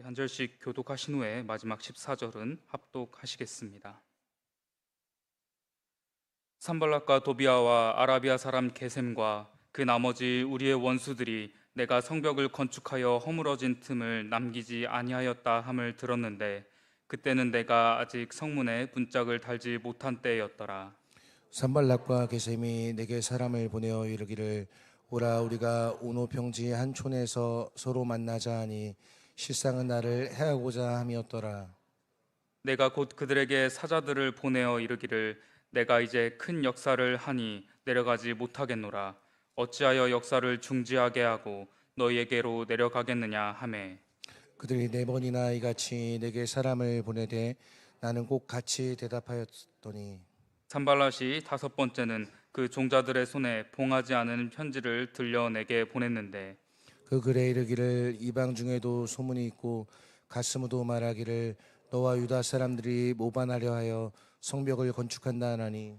한 절씩 교독하신 후에 마지막 14절은 합독하시겠습니다. 산발락과 도비아와 아라비아 사람 게셈과 그 나머지 우리의 원수들이 내가 성벽을 건축하여 허물어진 틈을 남기지 아니하였다 함을 들었는데 그때는 내가 아직 성문에 문짝을 달지 못한 때였더라. 산발락과 게셈이 내게 사람을 보내어 이르기를 오라 우리가 오노평지 한 촌에서 서로 만나자 하니 실상은 나를 해하고자 함이었더라. 내가 곧 그들에게 사자들을 보내어 이르기를 내가 이제 큰 역사를 하니 내려가지 못하겠노라. 어찌하여 역사를 중지하게 하고 너희에게로 내려가겠느냐 하매 그들이 네 번이나 이같이 내게 사람을 보내되 나는 꼭 같이 대답하였더니 산발랏이 다섯 번째는 그 종자들의 손에 봉하지 않은 편지를 들려 내게 보냈는데 그 글에 이르기를 이방 중에도 소문이 있고 가스무도 말하기를 너와 유다 사람들이 모반하려 하여 성벽을 건축한다 하나니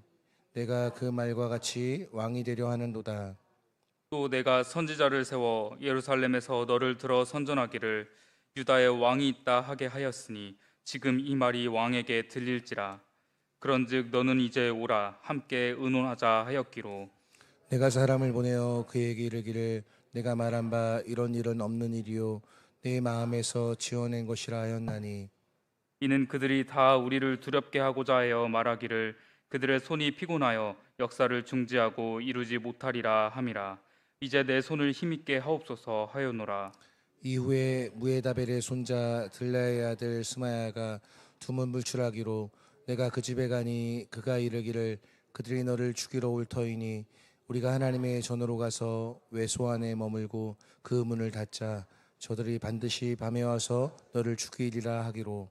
내가 그 말과 같이 왕이 되려 하는도다. 또 내가 선지자를 세워 예루살렘에서 너를 들어 선전하기를 유다의 왕이 있다 하게 하였으니 지금 이 말이 왕에게 들릴지라. 그런즉 너는 이제 오라 함께 의논하자 하였기로 내가 사람을 보내어 그에게 이르기를 내가 말한 바 이런 일은 없는 일이요 내 마음에서 지어낸 것이라 하였나니 이는 그들이 다 우리를 두렵게 하고자 하여 말하기를 그들의 손이 피곤하여 역사를 중지하고 이루지 못하리라 함이라. 이제 내 손을 힘있게 하옵소서 하였노라. 이후에 무에다벨의 손자 들라의 아들 스마야가 두문 불출하기로 내가 그 집에 가니 그가 이르기를 그들이 너를 죽이러 올 터이니 우리가 하나님의 전으로 가서 외소 안에 머물고 그 문을 닫자 저들이 반드시 밤에 와서 너를 죽이리라 하기로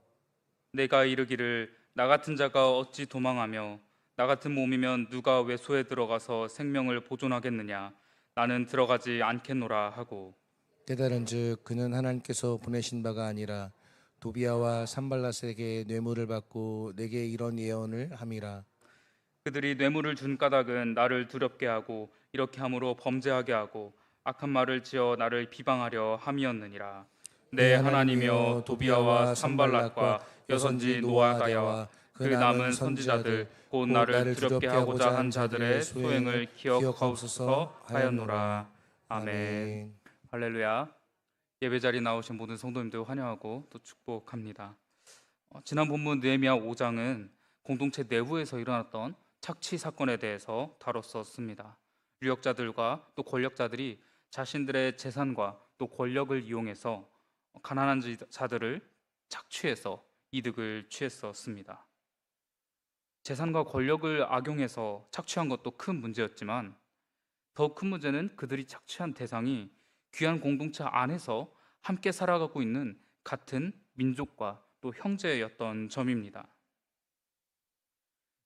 내가 이르기를 나 같은 자가 어찌 도망하며 나 같은 몸이면 누가 외소에 들어가서 생명을 보존하겠느냐. 나는 들어가지 않겠노라 하고 깨달은즉 그는 하나님께서 보내신 바가 아니라 도비아와 산발랏에게 뇌물을 받고 내게 이런 예언을 함이라. 그들이 뇌물을 준 까닭은 나를 두렵게 하고 이렇게 함으로 범죄하게 하고 악한 말을 지어 나를 비방하려 함이었느니라. 내 내 하나님이여 하나님이여 도비아와 도비아와 산발락과 산발랏과 여선지 여선지 노아다야와 노아다야와 그 그 남은 남은 선지자들 선지자들 곧 곧 나를 나를 두렵게 두렵게 하고자 하고자 한 한 자들의 자들의 소행을 소행을 기억하옵소서 기억하옵소서 하였노라. 하였노라. 아멘. 아멘. 할렐루야. 예배 자리에 나오신 모든 성도님들 환영하고 또 축복합니다. 지난 본문 느헤미야 5장은 공동체 내부에서 일어났던 착취 사건에 대해서 다뤘었습니다. 유력자들과 또 권력자들이 자신들의 재산과 또 권력을 이용해서 가난한 자들을 착취해서 이득을 취했었습니다. 재산과 권력을 악용해서 착취한 것도 큰 문제였지만 더 큰 문제는 그들이 착취한 대상이 귀한 공동체 안에서 함께 살아가고 있는 같은 민족과 또 형제였던 점입니다.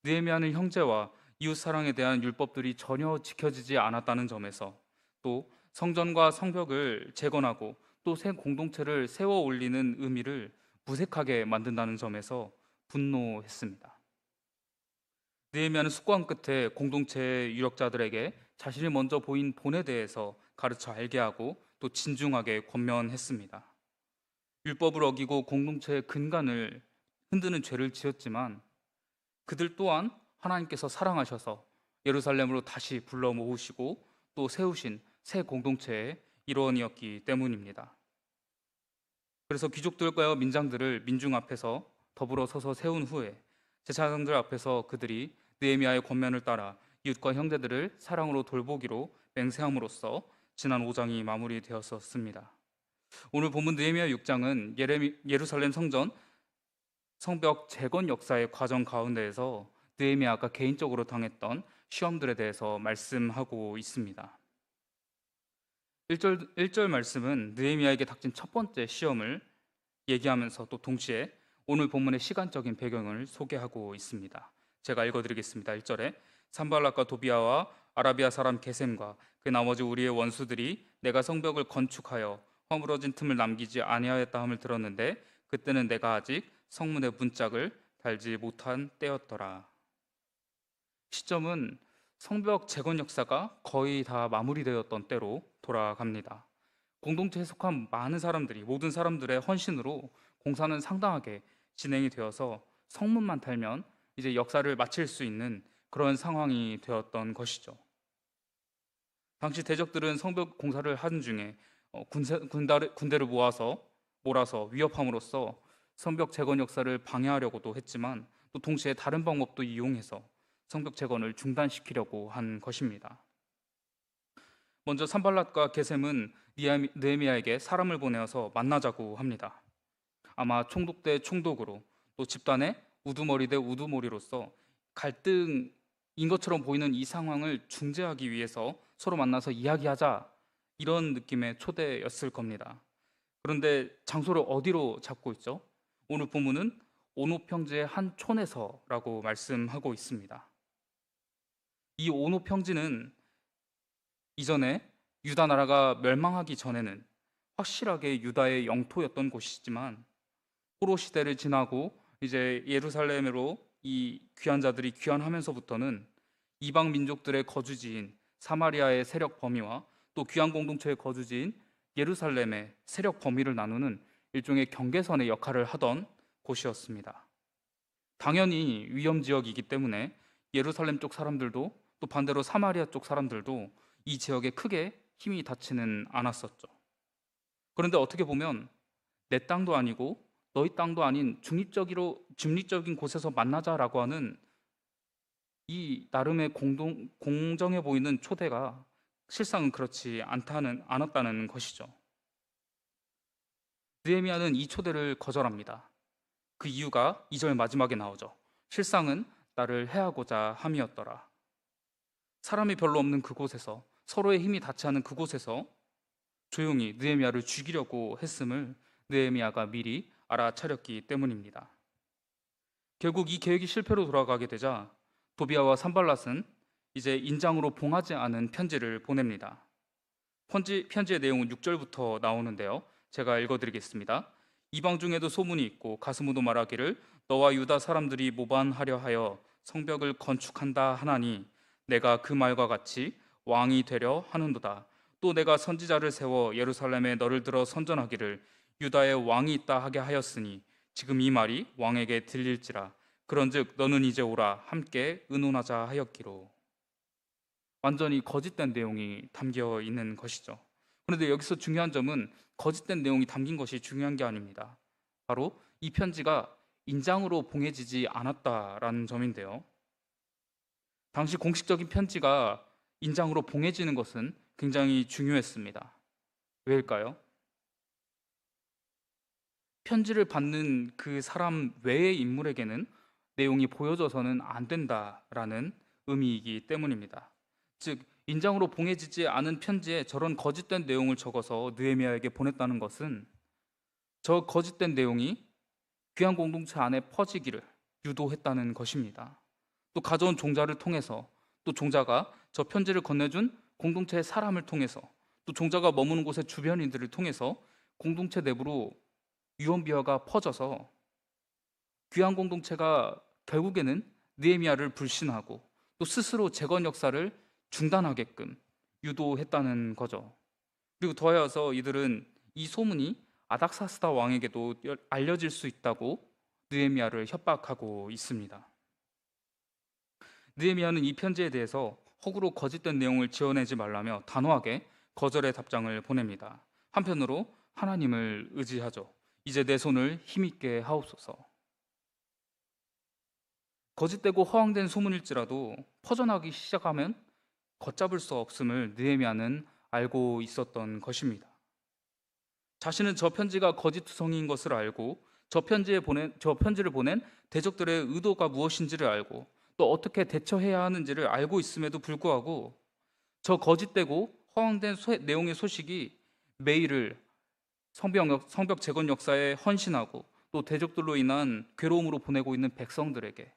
느헤미야는 형제와 이웃 사랑에 대한 율법들이 전혀 지켜지지 않았다는 점에서 또 성전과 성벽을 재건하고 또 새 공동체를 세워 올리는 의미를 무색하게 만든다는 점에서 분노했습니다. 느헤미야는 숙고한 끝에 공동체의 유력자들에게 자신이 먼저 보인 본에 대해서 가르쳐 알게 하고 또 진중하게 권면했습니다. 율법을 어기고 공동체의 근간을 흔드는 죄를 지었지만 그들 또한 하나님께서 사랑하셔서 예루살렘으로 다시 불러 모으시고 또 세우신 새 공동체의 일원이었기 때문입니다. 그래서 귀족들과 민장들을 민중 앞에서 더불어 서서 세운 후에 제사장들 앞에서 그들이 느헤미야의 권면을 따라 이웃과 형제들을 사랑으로 돌보기로 맹세함으로써 지난 5장이 마무리되었었습니다. 오늘 본문 느헤미야 6장은 예루살렘 성벽 재건 역사의 과정 가운데에서 느헤미야가 개인적으로 당했던 시험들에 대해서 말씀하고 있습니다. 1절 말씀은 느헤미야에게 닥친 첫 번째 시험을 얘기하면서 또 동시에 오늘 본문의 시간적인 배경을 소개하고 있습니다. 제가 읽어드리겠습니다. 1절에 산발락과 도비아와 아라비아 사람 게셈과 그 나머지 우리의 원수들이 내가 성벽을 건축하여 허물어진 틈을 남기지 아니하였다 함을 들었는데 그때는 내가 아직 성문의 문짝을 달지 못한 때였더라. 시점은 성벽 재건 역사가 거의 다 마무리되었던 때로 돌아갑니다. 공동체에 속한 많은 사람들이 모든 사람들의 헌신으로 공사는 상당하게 진행이 되어서 성문만 달면 이제 역사를 마칠 수 있는 그런 상황이 되었던 것이죠. 당시 대적들은 성벽 공사를 하는 중에 군대를 몰아서 위협함으로써 성벽 재건 역사를 방해하려고도 했지만 또 동시에 다른 방법도 이용해서 성벽 재건을 중단시키려고 한 것입니다. 먼저 산발랏과 게셈은 느헤미야에게 사람을 보내어서 만나자고 합니다. 아마 총독 대 총독으로 또 집단의 우두머리 대 우두머리로서 갈등인 것처럼 보이는 이 상황을 중재하기 위해서 서로 만나서 이야기하자, 이런 느낌의 초대였을 겁니다. 그런데 장소를 어디로 잡고 있죠? 오늘 본문은 오노 평지의 한 촌에서라고 말씀하고 있습니다. 이 오노 평지는 이전에 유다 나라가 멸망하기 전에는 확실하게 유다의 영토였던 곳이지만 포로 시대를 지나고 이제 예루살렘으로 이 귀한 자들이 귀환하면서부터는 이방 민족들의 거주지인 사마리아의 세력 범위와 또 귀한 공동체의 거주지인 예루살렘의 세력 범위를 나누는 일종의 경계선의 역할을 하던 곳이었습니다. 당연히 위험 지역이기 때문에 예루살렘 쪽 사람들도 또 반대로 사마리아 쪽 사람들도 이 지역에 크게 힘이 닿지는 않았었죠. 그런데 어떻게 보면 내 땅도 아니고 너희 땅도 아닌 중립적인 곳에서 만나자라고 하는 이 나름의 공정해 보이는 초대가 실상은 그렇지 않았다는 것이죠. 느헤미야는 이 초대를 거절합니다. 그 이유가 2절 마지막에 나오죠. 실상은 나를 해하고자 함이었더라. 사람이 별로 없는 그곳에서, 서로의 힘이 닿지 않은 그곳에서 조용히 느헤미야를 죽이려고 했음을 느헤미야가 미리 알아차렸기 때문입니다. 결국 이 계획이 실패로 돌아가게 되자 도비아와 산발랏은 이제 인장으로 봉하지 않은 편지를 보냅니다. 편지의 내용은 6절부터 나오는데요. 제가 읽어드리겠습니다. 이방 중에도 소문이 있고 가스무도 말하기를 너와 유다 사람들이 모반하려 하여 성벽을 건축한다 하나니 내가 그 말과 같이 왕이 되려 하는도다. 또 내가 선지자를 세워 예루살렘에 너를 들어 선전하기를 유다에 왕이 있다 하게 하였으니 지금 이 말이 왕에게 들릴지라. 그런즉 너는 이제 오라 함께 의논하자 하였기로. 완전히 거짓된 내용이 담겨 있는 것이죠. 그런데 여기서 중요한 점은 거짓된 내용이 담긴 것이 중요한 게 아닙니다. 바로 이 편지가 인장으로 봉해지지 않았다라는 점인데요. 당시 공식적인 편지가 인장으로 봉해지는 것은 굉장히 중요했습니다. 왜일까요? 편지를 받는 그 사람 외의 인물에게는 내용이 보여져서는 안 된다라는 의미이기 때문입니다. 즉, 인장으로 봉해지지 않은 편지에 저런 거짓된 내용을 적어서 느헤미야에게 보냈다는 것은 저 거짓된 내용이 귀한 공동체 안에 퍼지기를 유도했다는 것입니다. 또 가져온 종자를 통해서, 또 종자가 저 편지를 건네준 공동체의 사람을 통해서, 또 종자가 머무는 곳의 주변인들을 통해서 공동체 내부로 유언비어가 퍼져서 귀한 공동체가 결국에는 느헤미야를 불신하고 또 스스로 재건 역사를 중단하게끔 유도했다는 거죠. 그리고 더하여서 이들은 이 소문이 아닥사스다 왕에게도 알려질 수 있다고 느헤미야를 협박하고 있습니다. 느헤미야는 이 편지에 대해서 허구로 거짓된 내용을 지어내지 말라며 단호하게 거절의 답장을 보냅니다. 한편으로 하나님을 의지하죠. 이제 내 손을 힘있게 하옵소서. 거짓되고 허황된 소문일지라도 퍼져나가기 시작하면 걷잡을 수 없음을 느헤미야는 알고 있었던 것입니다. 자신은 저 편지가 거짓투성이인 것을 알고 저 편지를 보낸 대적들의 의도가 무엇인지를 알고 또 어떻게 대처해야 하는지를 알고 있음에도 불구하고 저 거짓되고 허황된 내용의 소식이 매일을 성벽 재건 역사에 헌신하고 또 대적들로 인한 괴로움으로 보내고 있는 백성들에게,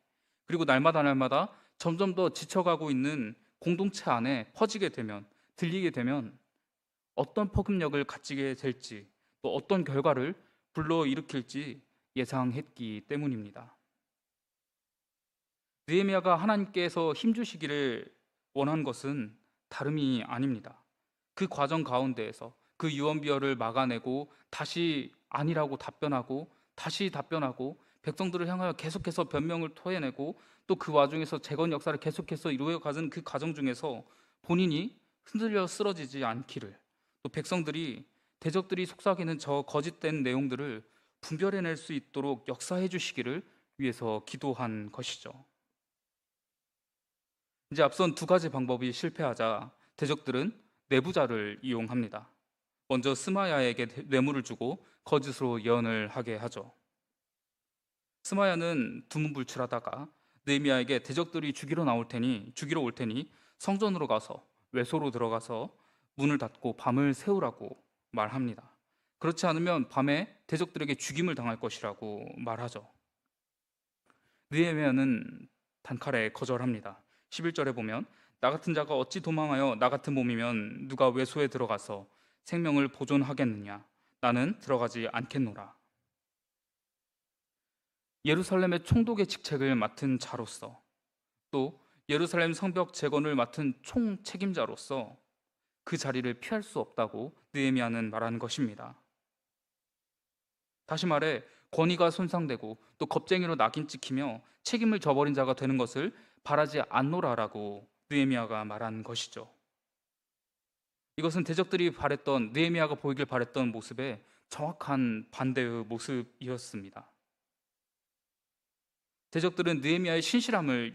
그리고 날마다 점점 더 지쳐가고 있는 공동체 안에 퍼지게 되면, 들리게 되면 어떤 포급력을 갖게 될지, 또 어떤 결과를 불러일으킬지 예상했기 때문입니다. 느헤미야가 하나님께서 힘주시기를 원한 것은 다름이 아닙니다. 그 과정 가운데에서, 그 유언비어를 막아내고 다시 아니라고 답변하고 다시 답변하고 백성들을 향하여 계속해서 변명을 토해내고 또 그 와중에서 재건 역사를 계속해서 이루어가는 그 과정 중에서 본인이 흔들려 쓰러지지 않기를, 또 백성들이 대적들이 속삭이는 저 거짓된 내용들을 분별해낼 수 있도록 역사해 주시기를 위해서 기도한 것이죠. 이제 앞선 두 가지 방법이 실패하자 대적들은 내부자를 이용합니다. 먼저 스마야에게 뇌물을 주고 거짓으로 예언을 하게 하죠. 스마야는 두문불출하다가 느헤미야에게 대적들이 죽이러 올 테니 성전으로 가서 외소로 들어가서 문을 닫고 밤을 새우라고 말합니다. 그렇지 않으면 밤에 대적들에게 죽임을 당할 것이라고 말하죠. 느헤미야는 단칼에 거절합니다. 11절에 보면 나 같은 자가 어찌 도망하여 나 같은 몸이면 누가 외소에 들어가서 생명을 보존하겠느냐, 나는 들어가지 않겠노라. 예루살렘의 총독의 직책을 맡은 자로서, 또 예루살렘 성벽 재건을 맡은 총책임자로서 그 자리를 피할 수 없다고 느헤미야는 말하는 것입니다. 다시 말해 권위가 손상되고 또 겁쟁이로 낙인 찍히며 책임을 져버린 자가 되는 것을 바라지 않노라라고 느헤미야가 말한 것이죠. 이것은 대적들이 바랬던, 느헤미야가 보이길 바랬던 모습의 정확한 반대의 모습이었습니다. 대적들은 느헤미야의 신실함을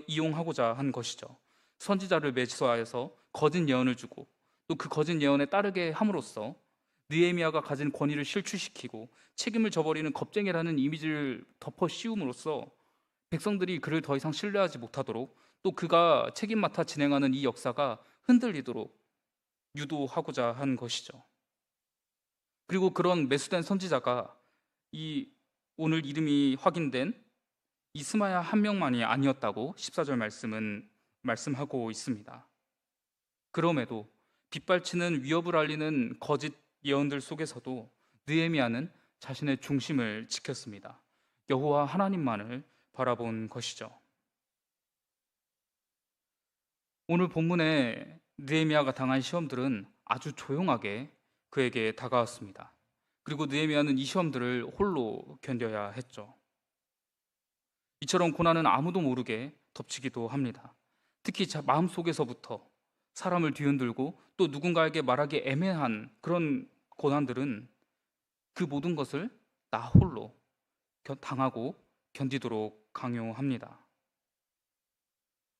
이용하고자 한 것이죠. 선지자를 매수하여서 거짓 예언을 주고 또 그 거짓 예언에 따르게 함으로써 느헤미야가 가진 권위를 실추시키고 책임을 져버리는 겁쟁이라는 이미지를 덮어 씌움으로써 백성들이 그를 더 이상 신뢰하지 못하도록, 또 그가 책임 맡아 진행하는 이 역사가 흔들리도록 유도하고자 한 것이죠. 그리고 그런 매수된 선지자가 이 오늘 이름이 확인된 이 스마야 한 명만이 아니었다고 14절 말씀은 말씀하고 있습니다. 그럼에도 빗발치는 위협을 알리는 거짓 예언들 속에서도 느헤미야는 자신의 중심을 지켰습니다. 여호와 하나님만을 바라본 것이죠. 오늘 본문에 느헤미야가 당한 시험들은 아주 조용하게 그에게 다가왔습니다. 그리고 느헤미야는 이 시험들을 홀로 견뎌야 했죠. 이처럼 고난은 아무도 모르게 덮치기도 합니다. 특히 마음속에서부터 사람을 뒤흔들고 또 누군가에게 말하기 애매한 그런 고난들은 그 모든 것을 나 홀로 당하고 견디도록 강요합니다.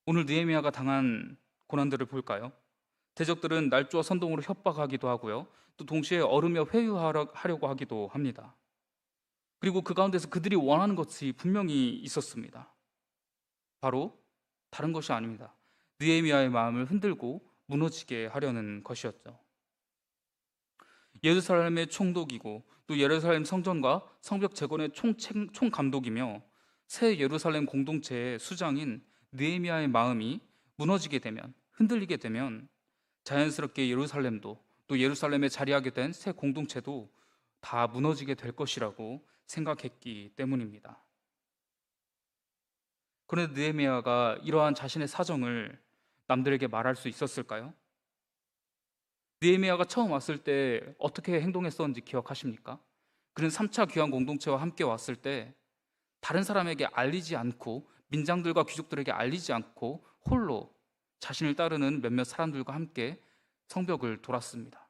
오늘 느헤미야가 당한 고난들을 볼까요? 대적들은 날조와 선동으로 협박하기도 하고요. 또 동시에 얼으며 회유하려고 하기도 합니다. 그리고 그 가운데서 그들이 원하는 것이 분명히 있었습니다. 바로 다른 것이 아닙니다. 느헤미야의 마음을 흔들고 무너지게 하려는 것이었죠. 예루살렘의 총독이고 또 예루살렘 성전과 성벽 재건의 총감독이며 새 예루살렘 공동체의 수장인 느헤미야의 마음이 무너지게 되면, 흔들리게 되면 자연스럽게 예루살렘도 또 예루살렘에 자리하게 된 새 공동체도 다 무너지게 될 것이라고 생각했기 때문입니다. 그런데 느헤미야가 이러한 자신의 사정을 남들에게 말할 수 있었을까요? 느헤미야가 처음 왔을 때 어떻게 행동했었는지 기억하십니까? 그는 3차 귀환 공동체와 함께 왔을 때 다른 사람에게 알리지 않고, 민장들과 귀족들에게 알리지 않고 홀로 자신을 따르는 몇몇 사람들과 함께 성벽을 돌았습니다.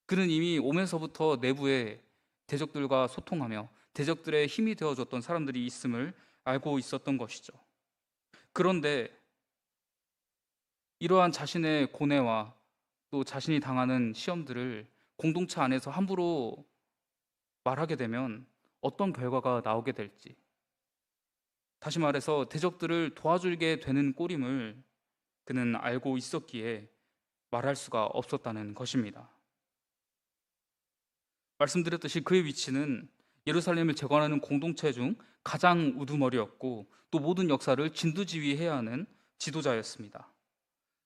그는 이미 오면서부터 내부에 대적들과 소통하며 대적들의 힘이 되어줬던 사람들이 있음을 알고 있었던 것이죠. 그런데 이러한 자신의 고뇌와 또 자신이 당하는 시험들을 공동체 안에서 함부로 말하게 되면 어떤 결과가 나오게 될지, 다시 말해서 대적들을 도와주게 되는 꼴임을 그는 알고 있었기에 말할 수가 없었다는 것입니다. 말씀드렸듯이 그의 위치는 예루살렘을 재건하는 공동체 중 가장 우두머리였고 또 모든 역사를 진두지휘해야 하는 지도자였습니다.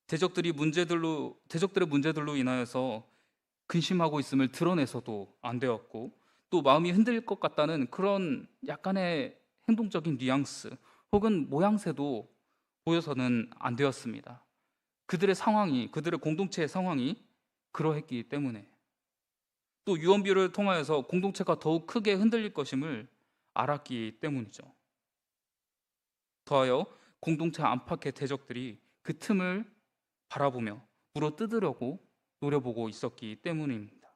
대적들의 문제들로 인하여서 근심하고 있음을 드러내서도 안 되었고, 또 마음이 흔들릴 것 같다는 그런 약간의 행동적인 뉘앙스 혹은 모양새도 보여서는 안 되었습니다. 그들의 공동체의 상황이 그러했기 때문에, 또 유언비어를 통하여서 공동체가 더욱 크게 흔들릴 것임을 알았기 때문이죠. 더하여 공동체 안팎의 대적들이 그 틈을 바라보며 물어뜯으려고 노려보고 있었기 때문입니다.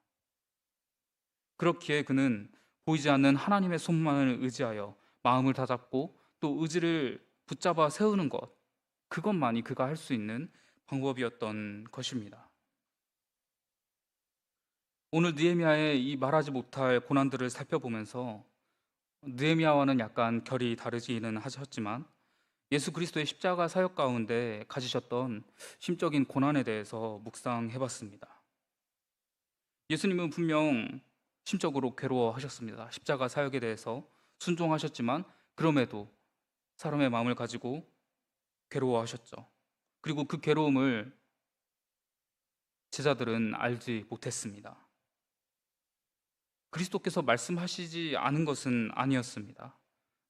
그렇기에 그는 보이지 않는 하나님의 손만을 의지하여 마음을 다잡고 또 의지를 붙잡아 세우는 것, 그것만이 그가 할 수 있는 방법이었던 것입니다. 오늘 느헤미야의 이 말하지 못할 고난들을 살펴보면서 느헤미야와는 약간 결이 다르지는 하셨지만 예수 그리스도의 십자가 사역 가운데 가지셨던 심적인 고난에 대해서 묵상해봤습니다. 예수님은 분명 심적으로 괴로워하셨습니다. 십자가 사역에 대해서 순종하셨지만 그럼에도 사람의 마음을 가지고 괴로워하셨죠. 그리고 그 괴로움을 제자들은 알지 못했습니다. 그리스도께서 말씀하시지 않은 것은 아니었습니다.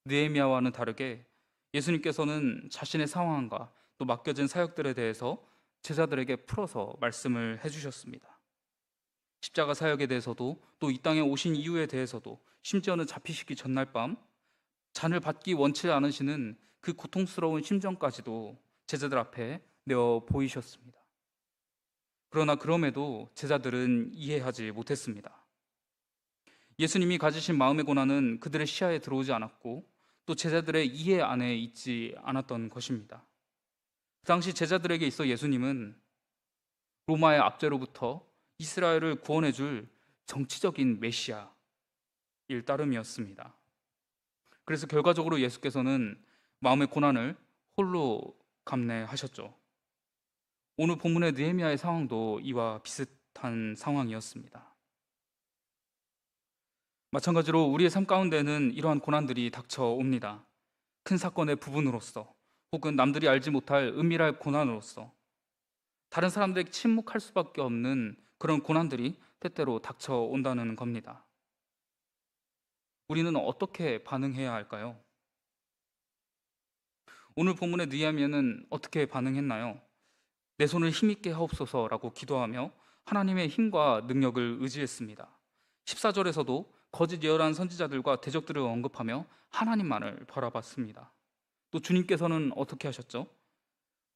느헤미야와는 다르게 예수님께서는 자신의 상황과 또 맡겨진 사역들에 대해서 제자들에게 풀어서 말씀을 해주셨습니다. 십자가 사역에 대해서도 또 이 땅에 오신 이유에 대해서도 심지어는 잡히시기 전날 밤 잔을 받기 원치 않으시는 그 고통스러운 심정까지도 제자들 앞에 내어 보이셨습니다. 그러나 그럼에도 제자들은 이해하지 못했습니다. 예수님이 가지신 마음의 고난은 그들의 시야에 들어오지 않았고 또 제자들의 이해 안에 있지 않았던 것입니다. 그 당시 제자들에게 있어 예수님은 로마의 압제로부터 이스라엘을 구원해 줄 정치적인 메시아일 따름이었습니다. 그래서 결과적으로 예수께서는 마음의 고난을 홀로 감내하셨죠. 오늘 본문의 느헤미야의 상황도 이와 비슷한 상황이었습니다. 마찬가지로 우리의 삶 가운데는 이러한 고난들이 닥쳐옵니다. 큰 사건의 부분으로서 혹은 남들이 알지 못할 은밀할 고난으로서 다른 사람들에게 침묵할 수밖에 없는 그런 고난들이 때때로 닥쳐온다는 겁니다. 우리는 어떻게 반응해야 할까요? 오늘 본문의 느헤미야는 어떻게 반응했나요? 내 손을 힘있게 하옵소서라고 기도하며 하나님의 힘과 능력을 의지했습니다. 14절에서도 거짓 예언한 선지자들과 대적들을 언급하며 하나님만을 바라봤습니다. 또 주님께서는 어떻게 하셨죠?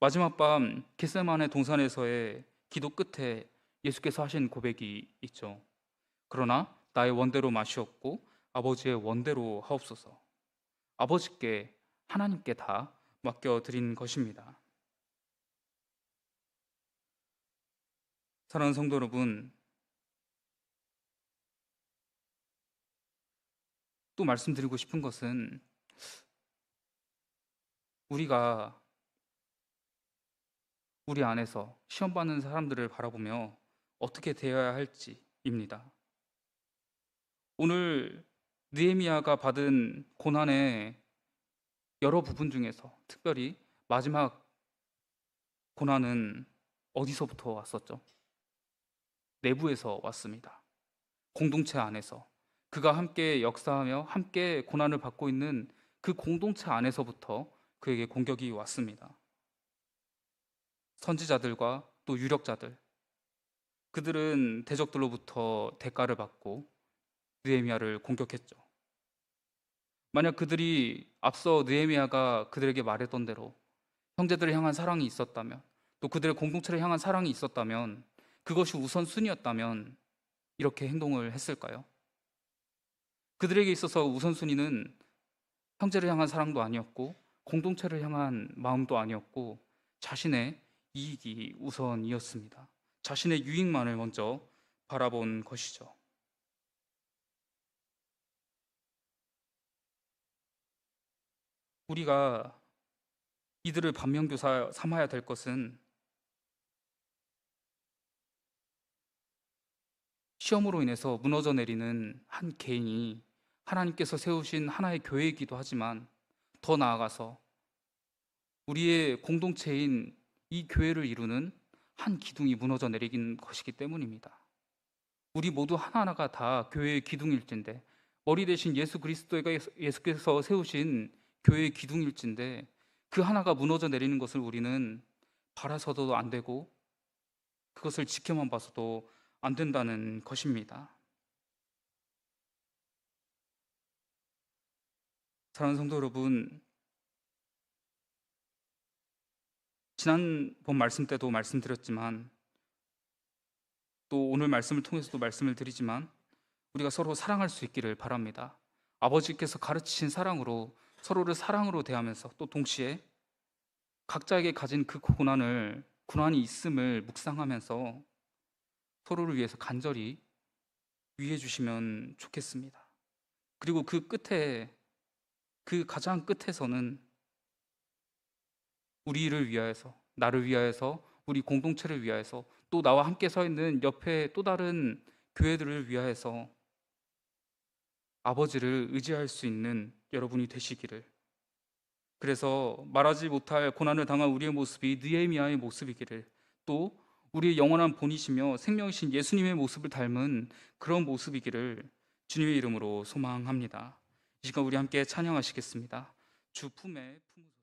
마지막 밤 겟세마네 동산에서의 기도 끝에 예수께서 하신 고백이 있죠. 그러나 나의 원대로 마시옵고 아버지의 원대로 하옵소서. 아버지께 하나님께 다 맡겨드린 것입니다. 사랑하는 성도 여러분, 또 말씀드리고 싶은 것은 우리가 우리 안에서 시험받는 사람들을 바라보며 어떻게 대해야 할지입니다. 오늘 느헤미야가 받은 고난의 여러 부분 중에서 특별히 마지막 고난은 어디서부터 왔었죠? 내부에서 왔습니다. 공동체 안에서 그가 함께 역사하며 함께 고난을 받고 있는 그 공동체 안에서부터 그에게 공격이 왔습니다. 선지자들과 또 유력자들, 그들은 대적들로부터 대가를 받고 느헤미야를 공격했죠. 만약 그들이 앞서 느헤미야가 그들에게 말했던 대로 형제들을 향한 사랑이 있었다면, 또 그들의 공동체를 향한 사랑이 있었다면, 그것이 우선순위였다면 이렇게 행동을 했을까요? 그들에게 있어서 우선순위는 형제를 향한 사랑도 아니었고 공동체를 향한 마음도 아니었고 자신의 이익이 우선이었습니다. 자신의 유익만을 먼저 바라본 것이죠. 우리가 이들을 반면교사 삼아야 될 것은 시험으로 인해서 무너져 내리는 한 개인이 하나님께서 세우신 하나의 교회이기도 하지만 더 나아가서 우리의 공동체인 이 교회를 이루는 한 기둥이 무너져 내리는 것이기 때문입니다. 우리 모두 하나하나가 다 교회의 기둥일진데, 머리 대신 예수 그리스도가 예수께서 세우신 교회의 기둥일진데, 그 하나가 무너져 내리는 것을 우리는 바라서도 안 되고 그것을 지켜만 봐서도 안 된다는 것입니다. 사랑하는 성도 여러분, 지난번 말씀 때도 말씀드렸지만 또 오늘 말씀을 통해서도 말씀을 드리지만 우리가 서로 사랑할 수 있기를 바랍니다. 아버지께서 가르치신 사랑으로 서로를 사랑으로 대하면서 또 동시에 각자에게 가진 그 고난이 있음을 묵상하면서 서로를 위해서 간절히 위해 주시면 좋겠습니다. 그리고 그 끝에, 그 가장 끝에서는 우리를 위하여서, 나를 위하여서, 우리 공동체를 위하여서, 또 나와 함께 서 있는 옆에 또 다른 교회들을 위하여서 아버지를 의지할 수 있는 여러분이 되시기를, 그래서 말하지 못할 고난을 당한 우리의 모습이 느헤미야의 모습이기를, 또 우리의 영원한 본이시며 생명이신 예수님의 모습을 닮은 그런 모습이기를 주님의 이름으로 소망합니다. 이 시간 우리 함께 찬양하시겠습니다. 주 품에 품으소서.